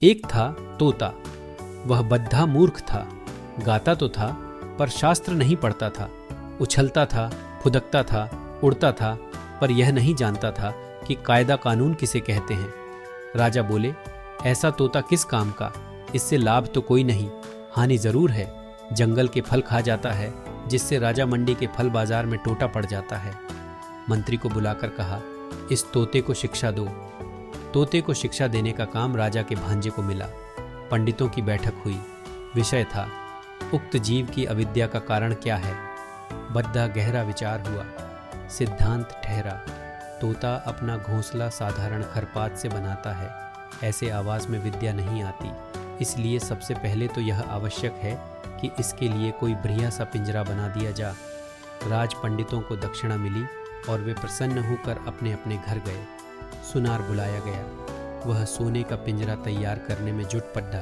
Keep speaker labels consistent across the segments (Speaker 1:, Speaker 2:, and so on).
Speaker 1: एक था तोता। वह बद्धा मूर्ख था। गाता तो था पर शास्त्र नहीं पढ़ता था। उछलता था, फुदकता था, उड़ता था, पर यह नहीं जानता था कि कायदा कानून किसे कहते हैं। राजा बोले, ऐसा तोता किस काम का? इससे लाभ तो कोई नहीं, हानि जरूर है। जंगल के फल खा जाता है, जिससे राजा मंडी के फल बाजार में टोटा पड़ जाता है। मंत्री को बुलाकर कहा, इस तोते को शिक्षा दो। तोते को शिक्षा देने का काम राजा के भांजे को मिला। पंडितों की बैठक हुई। विषय था, उक्त जीव की अविद्या का कारण क्या है। बद्धा गहरा विचार हुआ। सिद्धांत ठहरा, तोता अपना घोंसला साधारण खरपात से बनाता है। ऐसे आवास में विद्या नहीं आती। इसलिए सबसे पहले तो यह आवश्यक है कि इसके लिए कोई बढ़िया सा पिंजरा बना दिया जा। राज पंडितों को दक्षिणा मिली और वे प्रसन्न होकर अपने अपने घर गए। सुनार बुलाया गया। वह सोने का पिंजरा तैयार करने में जुट पड़ा।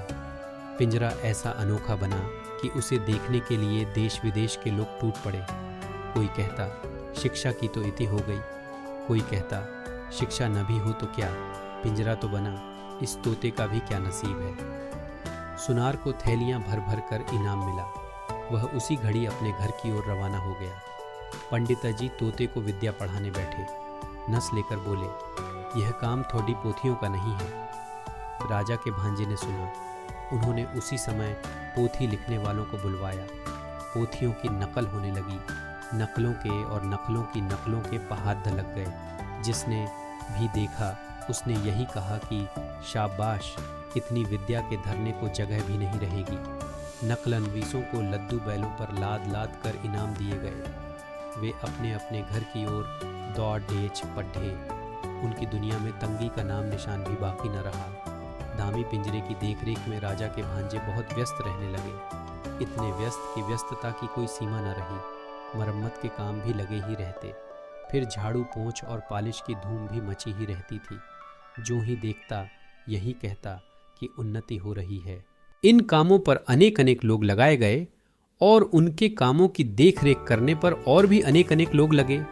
Speaker 1: पिंजरा ऐसा अनोखा बना कि उसे देखने के लिए देश विदेश के लोग टूट पड़े। कोई कहता, शिक्षा की तो इति हो गई। कोई कहता, शिक्षा न भी हो तो क्या, पिंजरा तो बना, इस तोते का भी क्या नसीब है। सुनार को थैलियां भर भर कर इनाम मिला। वह उसी घड़ी अपने घर की ओर रवाना हो गया। पंडित जी तोते को विद्या पढ़ाने बैठे। नस लेकर बोले, यह काम थोड़ी पोथियों का नहीं है। राजा के भांजे ने सुना। उन्होंने उसी समय पोथी लिखने वालों को बुलवाया। पोथियों की नकल होने लगी। नकलों के और नकलों की नकलों के पहाड़ लग गए। जिसने भी देखा उसने यही कहा कि शाबाश, इतनी विद्या के धरने को जगह भी नहीं रहेगी। नकलनवीसों को लद्दू बैलों पर लाद लाद कर इनाम दिए गए। वे अपने अपने घर की ओर दौड़ डेच पढ़े। उनकी दुनिया में तंगी का नाम निशान भी बाकी न रहा। दामी पिंजरे की देखरेख में राजा के भांजे बहुत व्यस्त रहने लगे। इतने व्यस्त कि व्यस्तता की कोई सीमा न रही। मरम्मत के काम भी लगे ही रहते। फिर झाड़ू पोंछ और पालिश की धूम भी मची ही रहती थी। जो ही देखता यही कहता कि उन्नति हो रही है। इन कामों पर अनेक अनेक लोग लगाए गए और उनके कामों की देखरेख करने पर और भी अनेक अनेक लोग लगे।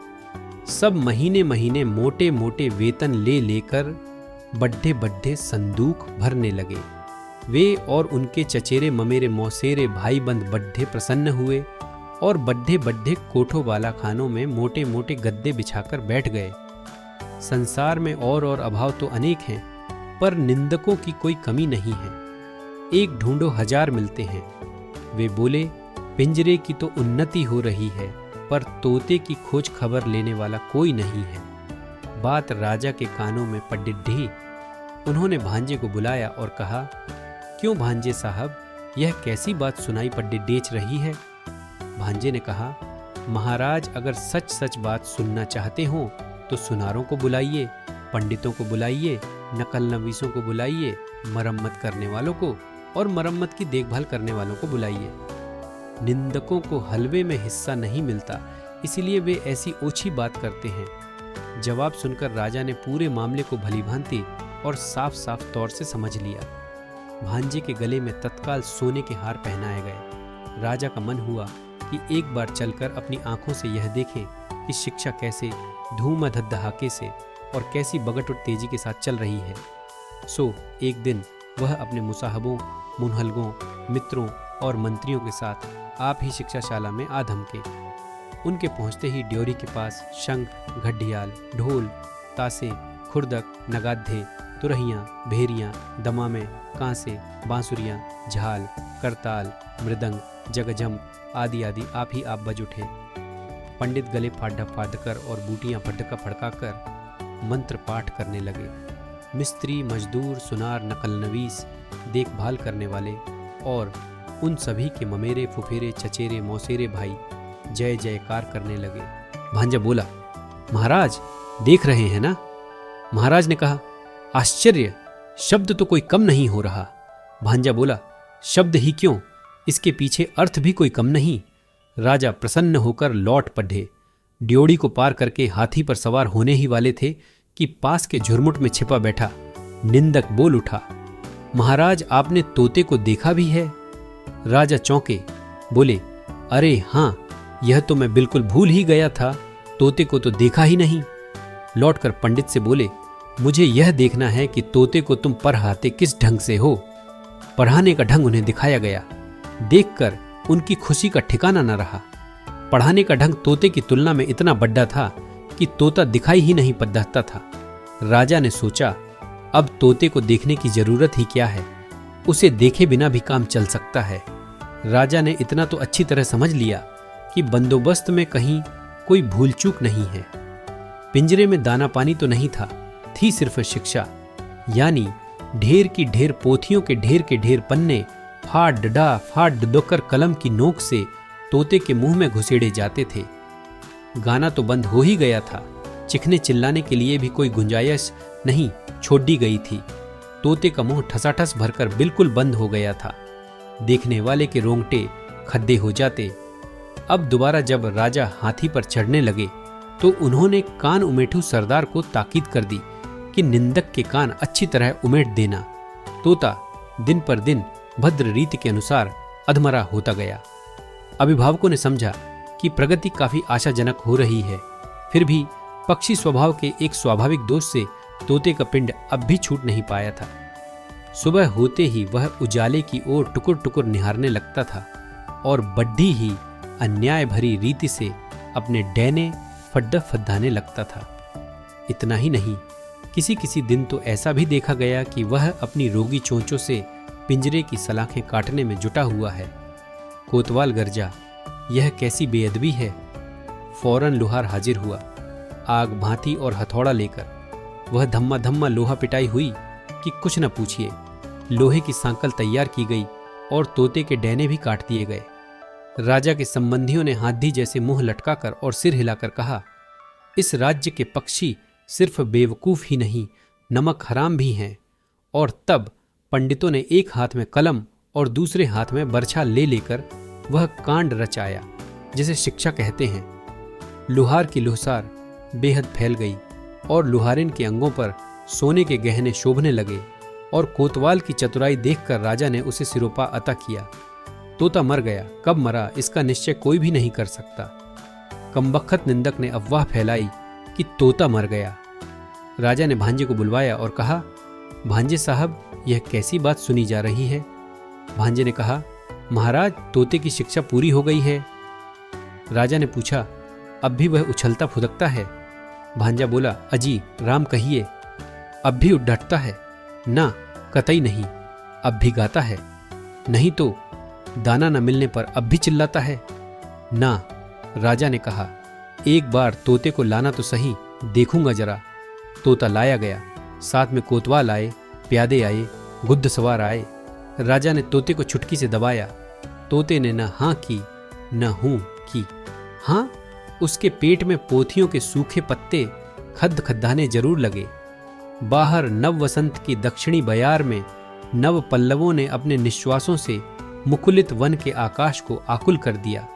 Speaker 1: सब महीने महीने मोटे मोटे वेतन ले लेकर बड्ढे बड्ढे संदूक भरने लगे। वे और उनके चचेरे ममेरे मौसेरे भाई बंद बड्ढे प्रसन्न हुए और बड्ढे बड्ढे कोठों वाला खानों में मोटे मोटे गद्दे बिछाकर बैठ गए। संसार में और अभाव तो अनेक हैं, पर निंदकों की कोई कमी नहीं है। एक ढूंढो हजार मिलते हैं। वे बोले, पिंजरे की तो उन्नति हो रही है, पर तोते की खोज खबर लेने वाला कोई नहीं है। बात राजा के कानों में पडिढ़ी। उन्होंने भांजे को बुलाया और कहा, क्यों भांजे साहब, यह कैसी बात सुनाई पडिढ़ेच रही है। भांजे ने कहा, महाराज अगर सच सच बात सुनना चाहते हो तो सुनारों को बुलाइए, पंडितों को बुलाइए, नकलनवीसों को बुलाइए, मरम्मत करने वालों को और मरम्मत की देखभाल करने वालों को बुलाइए। निंदकों को हलवे में हिस्सा नहीं मिलता, इसलिए वे ऐसी ओछी बात करते हैं। जवाब सुनकर राजा ने पूरे मामले को भलीभांति और साफ साफ तौर से समझ लिया। भांजे के गले में तत्काल सोने के हार पहनाए गए। राजा का मन हुआ कि एक बार चलकर अपनी आंखों से यह देखें कि शिक्षा कैसे धूम धड़ाके से और कैसी बगट और तेजी के साथ चल रही है। सो एक दिन वह अपने मुसाहबों, मुनहलगों, मित्रों और मंत्रियों के साथ आप ही शिक्षाशाला में आ धमके। उनके पहुंचते ही ड्योरी के पास शंख, घड़ियाल, ढोल, तासे, खुर्दक, नगाधे, तुरहियाँ, भेरियाँ, दमामे, कांसे, बांसुरियाँ, झाल, करताल, मृदंग, जगजम आदि आदि आप ही आप बज उठे। पंडित गले फाड़ फाड़कर और बूटियाँ फटका फड़काकर मंत्र पाठ करने लगे। मिस्त्री, मजदूर, सुनार, नकलनवीस, देखभाल करने वाले और उन सभी के ममेरे, फुफेरे, चचेरे, मौसेरे भाई जय जयकार करने लगे। भांजा बोला, महाराज देख रहे हैं ना। महाराज ने कहा, आश्चर्य, शब्द तो कोई कम नहीं हो रहा। भांजा बोला, शब्द ही क्यों, इसके पीछे अर्थ भी कोई कम नहीं। राजा प्रसन्न होकर लौट पढ़े। ड्योढ़ी को पार करके हाथी पर सवार होने ही वाले थे कि पास के झुरमुट में छिपा बैठा निंदक बोल उठा, महाराज आपने तोते को देखा भी है। राजा चौंके, बोले, अरे हाँ, यह तो मैं बिल्कुल भूल ही गया था, तोते को तो देखा ही नहीं। लौटकर पंडित से बोले, मुझे यह देखना है कि तोते को तुम पढ़ाते किस ढंग से हो। पढ़ाने का ढंग उन्हें दिखाया गया। देखकर उनकी खुशी का ठिकाना न रहा। पढ़ाने का ढंग तोते की तुलना में इतना बड्डा था कि तोता दिखाई ही नहीं पड़ता था। राजा ने सोचा, अब तोते को देखने की जरूरत ही क्या है, उसे देखे बिना भी काम चल सकता है। राजा ने इतना तो अच्छी तरह समझ लिया कि बंदोबस्त में कहीं कोई भूल चूक नहीं है। पिंजरे में दाना पानी तो नहीं था, थी सिर्फ शिक्षा, यानी ढेर की ढेर पोथियों के ढेर पन्ने फाड़ डडोकर कलम की नोक से तोते के मुंह में घुसेड़े जाते थे। गाना तो बंद हो ही गया था, चिखने चिल्लाने के लिए भी कोई गुंजाइश नहीं छोड़ दी गई थी। तोते का मुंह ठसाठस भरकर बिल्कुल बंद हो गया था। देखने वाले के रोंगटे खद्दे हो जाते। अब दोबारा जब राजा हाथी पर चढ़ने लगे तो उन्होंने कान उमेठू सरदार को ताकीद कर दी कि निंदक के कान अच्छी तरह उमेट देना। तोता दिन पर दिन भद्र रीति के अनुसार अधमरा होता गया। अभिभावकों ने समझा कि प्रगति काफी आशाजनक हो रही है, फिर भी पक्षी स्वभाव के एक स्वाभाविक दोष से तोते का पिंड अब भी छूट नहीं पाया था। सुबह होते ही वह उजाले की ओर टुकुर टुकुर निहारने लगता था और बड्ढी ही अन्याय भरी रीति से अपने डैने फड्डा फद्दाने लगता था। इतना ही नहीं, किसी किसी दिन तो ऐसा भी देखा गया कि वह अपनी रोगी चोंचों से पिंजरे की सलाखें काटने में जुटा हुआ है। कोतवाल गरजा, यह कैसी बेअदबी है। फौरन लोहार हाजिर हुआ, आग भांति और हथौड़ा लेकर। वह धम्मा धम्मा लोहा पिटाई हुई कि कुछ न पूछिए। लोहे की सांकल तैयार की गई और तोते के डैने भी काट दिए गए। राजा के संबंधियों ने हाथी जैसे मुंह लटकाकर और सिर हिलाकर कहा, इस राज्य के पक्षी सिर्फ बेवकूफ ही नहीं, नमक हराम भी हैं। और तब पंडितों ने एक हाथ में कलम और दूसरे हाथ में बरछा ले लेकर वह कांड रचाया जिसे शिक्षा कहते हैं। लुहार की लुहसार बेहद फैल गई और लुहारिन के अंगों पर सोने के गहने शोभने लगे और कोतवाल की चतुराई देखकर राजा ने उसे सिरोपा अता किया। तोता मर गया, कब मरा इसका निश्चय कोई भी नहीं कर सकता। कमबख्त निंदक ने अफवाह फैलाई कि तोता मर गया। राजा ने भांजे को बुलवाया और कहा, भांजे साहब, यह कैसी बात सुनी जा रही है। भांजे ने कहा, महाराज, तोते की शिक्षा पूरी हो गई है। राजा ने पूछा, अब भी वह उछलता फुदकता है? भांजा बोला, अजी राम कहिए, अब भी उड्डटता है? ना, कतई नहीं, अब भी गाता है। नहीं तो दाना न मिलने पर अब भी चिल्लाता है? ना। राजा ने कहा, एक बार तोते को लाना तो सही, देखूंगा जरा। तोता लाया गया, साथ में कोतवाल आए, प्यादे आए, गुद्द सवार आए। राजा ने तोते को छुटकी से दबाया। तोते ने न हाँ की न हूं की। हाँ, उसके पेट में पोथियों के सूखे पत्ते खद्द खद्दाने जरूर लगे। बाहर नव वसंत की दक्षिणी बयार में नव पल्लवों ने अपने निश्वासों से मुकुलित वन के आकाश को आकुल कर दिया।